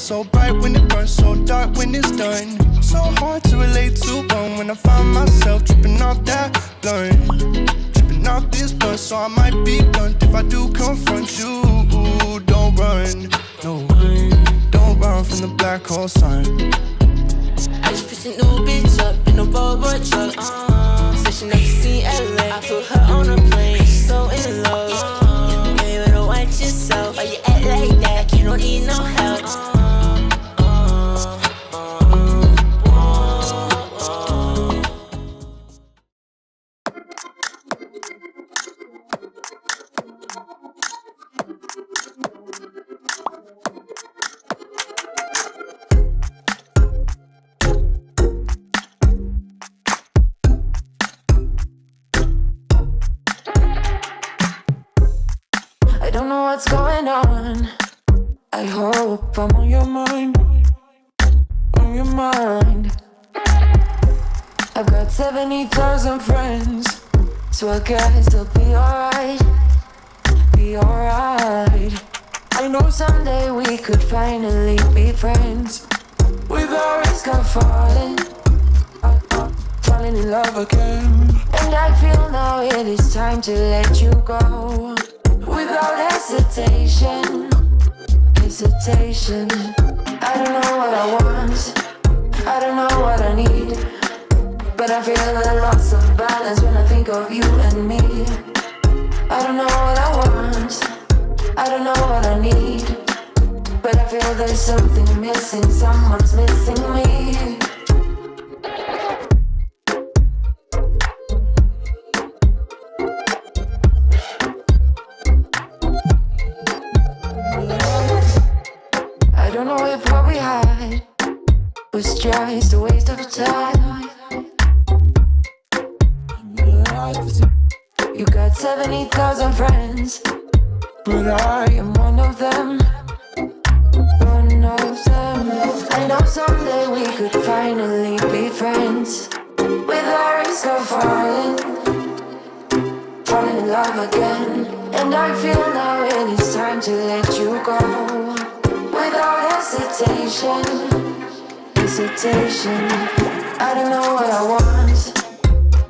so bright when it burns, so dark when it's done. So hard to relate to one when I find myself tripping off that blunt. Tripping off this blunt, so I might be blunt if I do confront you. Don't run, no, don't run from the black hole sun. I just picked a new bitch up in a Volvo truck. Said she never seen LA. I put her on a plane, she's so in love. You ain't better watch yourself. Why you act like that? You don't need no help. I don't know what's going on. I hope I'm on your mind. On your mind. I've got 70,000 friends, so I guess they'll be alright. Be alright. I know someday we could finally be friends, without risk of falling in love again. And I feel now it is time to let you go. Without hesitation. I don't know what I want, I don't know what I need, but I feel a loss of balance when I think of you and me. I don't know what I want, I don't know what I need, but I feel there's something missing, someone's missing me. I don't know if what we had was just a waste of time. You got 70,000 friends, but I am one of them. One of them. I know someday we could finally be friends, without risk of falling in love again. And I feel now it is time to let you go. Without hesitation. I don't know what I want,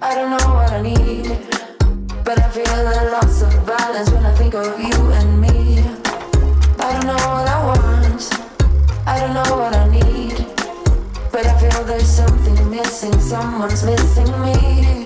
I don't know what I need, but I feel a loss of balance when I think of you and me. I don't know what I want, I don't know what I need, but I feel there's something missing, someone's missing me.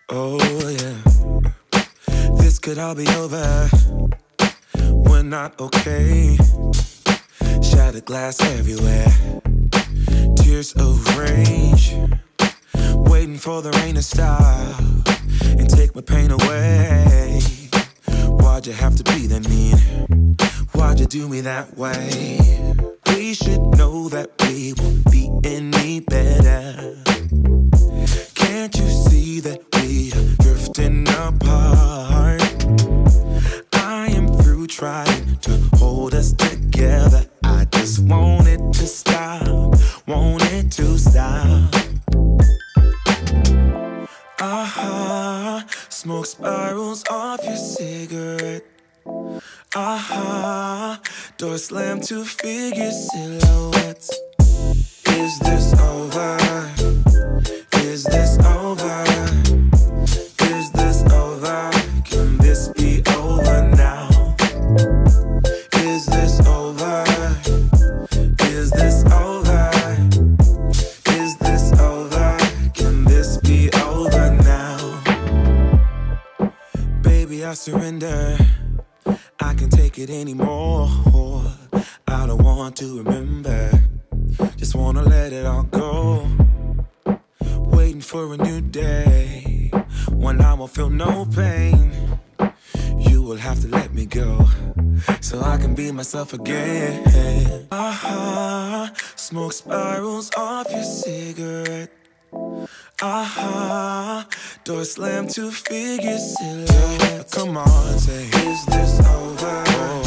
Oh yeah, this could all be over. We're not okay. Shattered glass everywhere. Tears of rage. Waiting for the rain to stop and take my pain away. Why'd you have to be that mean? Why'd you do me that way? We should know that we won't be any better. Can't you see that we are drifting apart? I am through trying to hold us together. I just want it to stop, want it to stop. Smoke spirals off your cigarette. Door slammed to figure silhouettes. Is this over? Is this over? Is this over? Can this be over now? surrender. I can't take it anymore. I don't want to remember. Just wanna let it all go. Waiting for a new day when I won't feel no pain. You will have to let me go so I can be myself again. Smoke spirals off your cigarette. Door slam to figure silhouette. Come on, say, is this over?